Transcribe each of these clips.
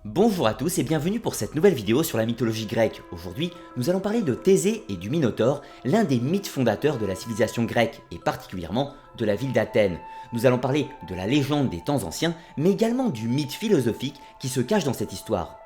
Bonjour à tous et bienvenue pour cette nouvelle vidéo sur la mythologie grecque. Aujourd'hui, nous allons parler de Thésée et du Minotaure, l'un des mythes fondateurs de la civilisation grecque et particulièrement de la ville d'Athènes. Nous allons parler de la légende des temps anciens, mais également du mythe philosophique qui se cache dans cette histoire.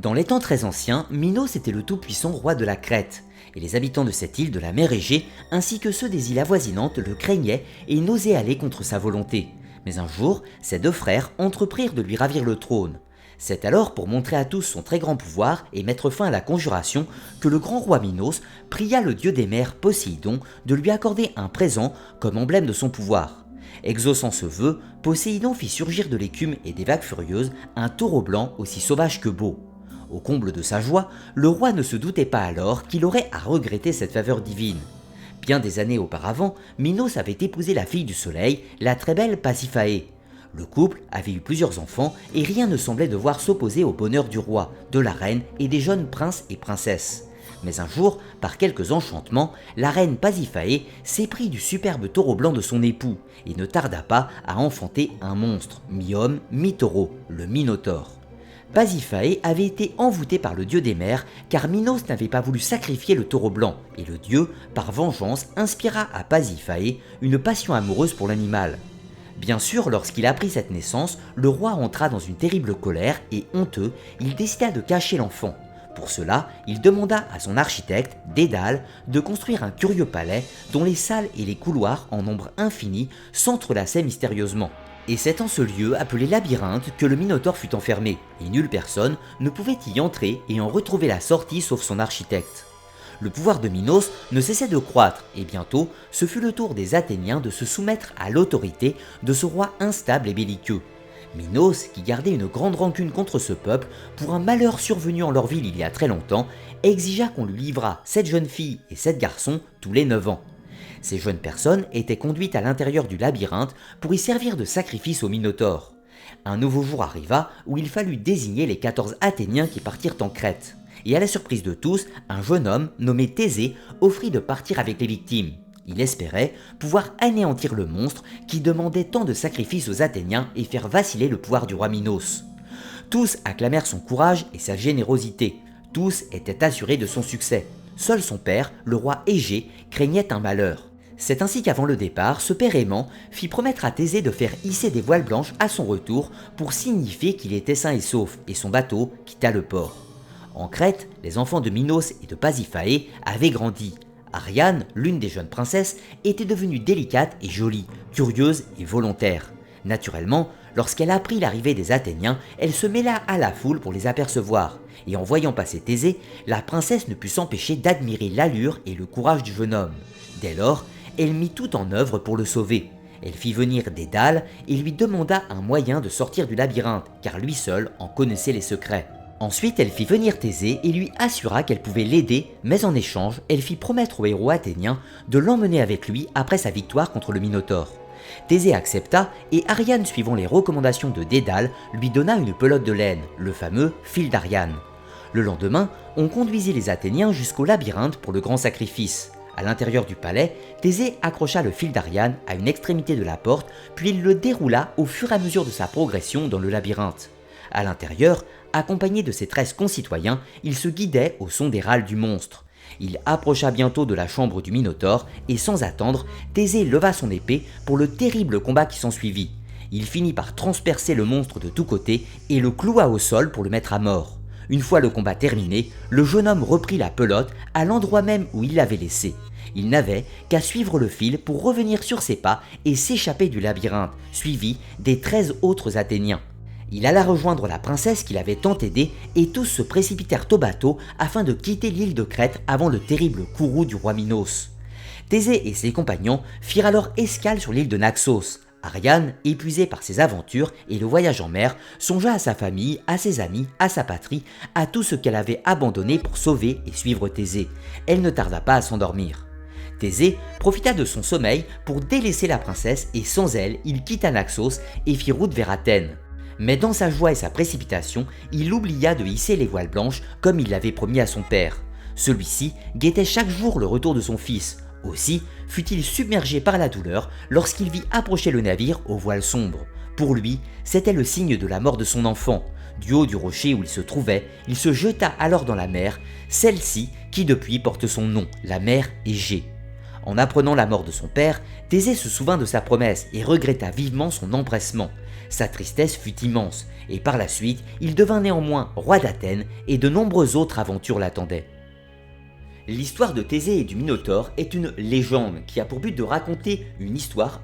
Dans les temps très anciens, Minos était le tout-puissant roi de la Crète, et les habitants de cette île de la mer Égée, ainsi que ceux des îles avoisinantes, le craignaient et n'osaient aller contre sa volonté. Mais un jour, ses deux frères entreprirent de lui ravir le trône. C'est alors pour montrer à tous son très grand pouvoir et mettre fin à la conjuration que le grand roi Minos pria le dieu des mers Poséidon de lui accorder un présent comme emblème de son pouvoir. Exaucant ce vœu, Poséidon fit surgir de l'écume et des vagues furieuses un taureau blanc aussi sauvage que beau. Au comble de sa joie, le roi ne se doutait pas alors qu'il aurait à regretter cette faveur divine. Bien des années auparavant, Minos avait épousé la fille du soleil, la très belle Pasiphaë. Le couple avait eu plusieurs enfants et rien ne semblait devoir s'opposer au bonheur du roi, de la reine et des jeunes princes et princesses. Mais un jour, par quelques enchantements, la reine Pasiphaë s'éprit du superbe taureau blanc de son époux et ne tarda pas à enfanter un monstre, mi-homme, mi-taureau, le Minotaure. Pasiphaë avait été envoûtée par le dieu des mers car Minos n'avait pas voulu sacrifier le taureau blanc et le dieu, par vengeance, inspira à Pasiphaë une passion amoureuse pour l'animal. Bien sûr, lorsqu'il apprit cette naissance, le roi entra dans une terrible colère et honteux, il décida de cacher l'enfant. Pour cela, il demanda à son architecte, Dédale, de construire un curieux palais dont les salles et les couloirs en nombre infini s'entrelaçaient mystérieusement. Et c'est en ce lieu appelé labyrinthe que le Minotaure fut enfermé, et nulle personne ne pouvait y entrer et en retrouver la sortie sauf son architecte. Le pouvoir de Minos ne cessait de croître, et bientôt, ce fut le tour des Athéniens de se soumettre à l'autorité de ce roi instable et belliqueux. Minos, qui gardait une grande rancune contre ce peuple, pour un malheur survenu en leur ville il y a très longtemps, exigea qu'on lui livrât 7 jeunes filles et 7 garçons tous les 9 ans. Ces jeunes personnes étaient conduites à l'intérieur du labyrinthe pour y servir de sacrifice au Minotaure. Un nouveau jour arriva où il fallut désigner les 14 Athéniens qui partirent en Crète. Et à la surprise de tous, un jeune homme nommé Thésée offrit de partir avec les victimes. Il espérait pouvoir anéantir le monstre qui demandait tant de sacrifices aux Athéniens et faire vaciller le pouvoir du roi Minos. Tous acclamèrent son courage et sa générosité. Tous étaient assurés de son succès. Seul son père, le roi Égée, craignait un malheur. C'est ainsi qu'avant le départ, ce père aimant fit promettre à Thésée de faire hisser des voiles blanches à son retour pour signifier qu'il était sain et sauf, et son bateau quitta le port. En Crète, les enfants de Minos et de Pasiphaë avaient grandi. Ariane, l'une des jeunes princesses, était devenue délicate et jolie, curieuse et volontaire. Naturellement, lorsqu'elle apprit l'arrivée des Athéniens, elle se mêla à la foule pour les apercevoir. Et en voyant passer Thésée, la princesse ne put s'empêcher d'admirer l'allure et le courage du jeune homme. Dès lors, elle mit tout en œuvre pour le sauver. Elle fit venir Dédale et lui demanda un moyen de sortir du labyrinthe, car lui seul en connaissait les secrets. Ensuite, elle fit venir Thésée et lui assura qu'elle pouvait l'aider, mais en échange, elle fit promettre au héros athénien de l'emmener avec lui après sa victoire contre le Minotaure. Thésée accepta et Ariane, suivant les recommandations de Dédale, lui donna une pelote de laine, le fameux fil d'Ariane. Le lendemain, on conduisit les Athéniens jusqu'au labyrinthe pour le grand sacrifice. À l'intérieur du palais, Thésée accrocha le fil d'Ariane à une extrémité de la porte, puis il le déroula au fur et à mesure de sa progression dans le labyrinthe. À l'intérieur, accompagné de ses 13 concitoyens, il se guidait au son des râles du monstre. Il approcha bientôt de la chambre du Minotaure et sans attendre, Thésée leva son épée pour le terrible combat qui s'ensuivit. Il finit par transpercer le monstre de tous côtés et le cloua au sol pour le mettre à mort. Une fois le combat terminé, le jeune homme reprit la pelote à l'endroit même où il l'avait laissée. Il n'avait qu'à suivre le fil pour revenir sur ses pas et s'échapper du labyrinthe, suivi des 13 autres Athéniens. Il alla rejoindre la princesse qui l'avait tant aidé et tous se précipitèrent au bateau afin de quitter l'île de Crète avant le terrible courroux du roi Minos. Thésée et ses compagnons firent alors escale sur l'île de Naxos. Ariane, épuisée par ses aventures et le voyage en mer, songea à sa famille, à ses amis, à sa patrie, à tout ce qu'elle avait abandonné pour sauver et suivre Thésée. Elle ne tarda pas à s'endormir. Thésée profita de son sommeil pour délaisser la princesse et sans elle, il quitta Naxos et fit route vers Athènes. Mais dans sa joie et sa précipitation, il oublia de hisser les voiles blanches comme il l'avait promis à son père. Celui-ci guettait chaque jour le retour de son fils. Aussi fut-il submergé par la douleur lorsqu'il vit approcher le navire aux voiles sombres. Pour lui, c'était le signe de la mort de son enfant. Du haut du rocher où il se trouvait, il se jeta alors dans la mer, celle-ci qui depuis porte son nom, la mer Égée. En apprenant la mort de son père, Thésée se souvint de sa promesse et regretta vivement son empressement. Sa tristesse fut immense, et par la suite, il devint néanmoins roi d'Athènes et de nombreuses autres aventures l'attendaient. L'histoire de Thésée et du Minotaure est une légende qui a pour but de raconter une histoire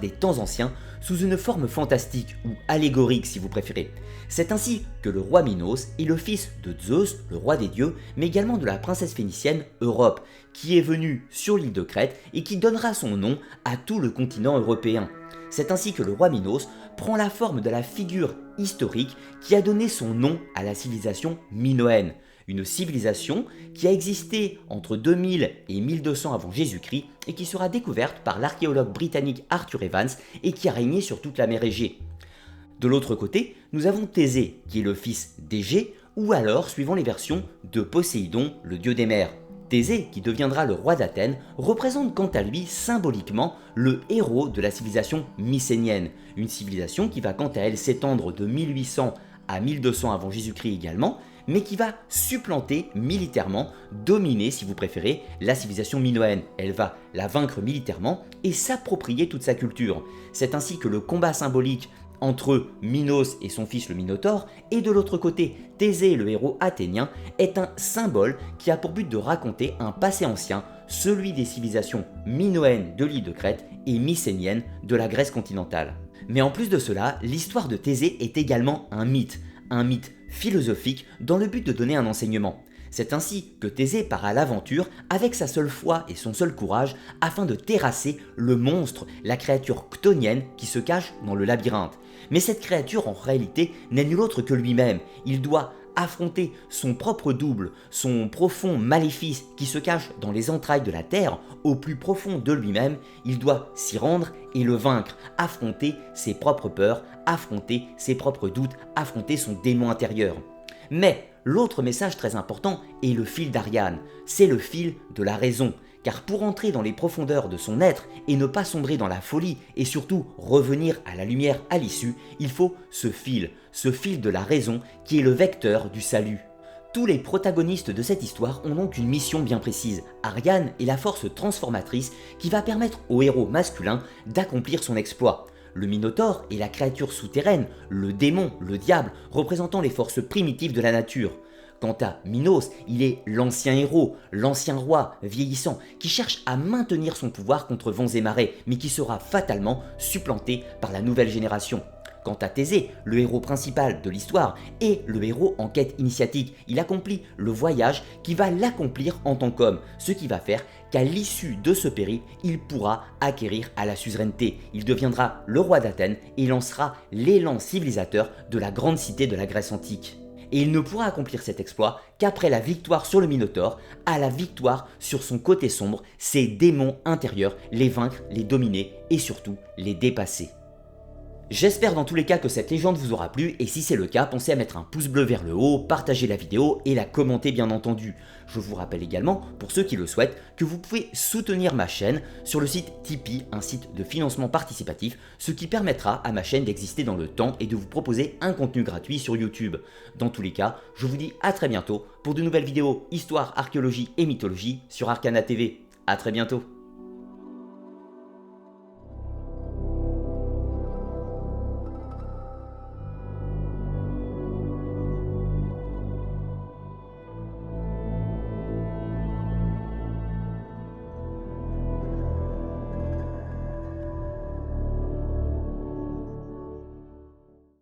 des temps anciens sous une forme fantastique ou allégorique si vous préférez. C'est ainsi que le roi Minos est le fils de Zeus, le roi des dieux, mais également de la princesse phénicienne Europe, qui est venue sur l'île de Crète et qui donnera son nom à tout le continent européen. C'est ainsi que le roi Minos prend la forme de la figure historique qui a donné son nom à la civilisation minoenne. Une civilisation qui a existé entre 2000 et 1200 avant Jésus-Christ et qui sera découverte par l'archéologue britannique Arthur Evans et qui a régné sur toute la mer Égée. De l'autre côté, nous avons Thésée qui est le fils d'Égée ou alors, suivant les versions, de Poséidon, le dieu des mers. Thésée, qui deviendra le roi d'Athènes, représente quant à lui symboliquement le héros de la civilisation mycénienne, une civilisation qui va quant à elle s'étendre de 1800 à 1200 avant Jésus-Christ également, mais qui va supplanter militairement, dominer si vous préférez, la civilisation minoenne. Elle va la vaincre militairement et s'approprier toute sa culture. C'est ainsi que le combat symbolique entre Minos et son fils le Minotaure, et de l'autre côté Thésée, le héros athénien, est un symbole qui a pour but de raconter un passé ancien, celui des civilisations minoennes de l'île de Crète et mycéniennes de la Grèce continentale. Mais en plus de cela, l'histoire de Thésée est également un mythe philosophique dans le but de donner un enseignement. C'est ainsi que Thésée part à l'aventure avec sa seule foi et son seul courage afin de terrasser le monstre, la créature chthonienne qui se cache dans le labyrinthe. Mais cette créature en réalité n'est nul autre que lui-même. Il doit affronter son propre double, son profond maléfice qui se cache dans les entrailles de la terre, au plus profond de lui-même. Il doit s'y rendre et le vaincre, affronter ses propres peurs, affronter ses propres doutes, affronter son démon intérieur. Mais l'autre message très important est le fil d'Ariane, c'est le fil de la raison. Car pour entrer dans les profondeurs de son être et ne pas sombrer dans la folie et surtout revenir à la lumière à l'issue, il faut ce fil de la raison qui est le vecteur du salut. Tous les protagonistes de cette histoire ont donc une mission bien précise. Ariane est la force transformatrice qui va permettre au héros masculin d'accomplir son exploit. Le Minotaure est la créature souterraine, le démon, le diable, représentant les forces primitives de la nature. Quant à Minos, il est l'ancien héros, l'ancien roi vieillissant qui cherche à maintenir son pouvoir contre vents et marées, mais qui sera fatalement supplanté par la nouvelle génération. Quant à Thésée, le héros principal de l'histoire est le héros en quête initiatique. Il accomplit le voyage qui va l'accomplir en tant qu'homme, ce qui va faire qu'à l'issue de ce périple, il pourra acquérir à la suzeraineté. Il deviendra le roi d'Athènes et lancera l'élan civilisateur de la grande cité de la Grèce antique. Et il ne pourra accomplir cet exploit qu'après la victoire sur le Minotaure, à la victoire sur son côté sombre, ses démons intérieurs, les vaincre, les dominer et surtout les dépasser. J'espère dans tous les cas que cette légende vous aura plu et si c'est le cas, pensez à mettre un pouce bleu vers le haut, partager la vidéo et la commenter bien entendu. Je vous rappelle également, pour ceux qui le souhaitent, que vous pouvez soutenir ma chaîne sur le site Tipeee, un site de financement participatif, ce qui permettra à ma chaîne d'exister dans le temps et de vous proposer un contenu gratuit sur YouTube. Dans tous les cas, je vous dis à très bientôt pour de nouvelles vidéos histoire, archéologie et mythologie sur Arcana TV. À très bientôt.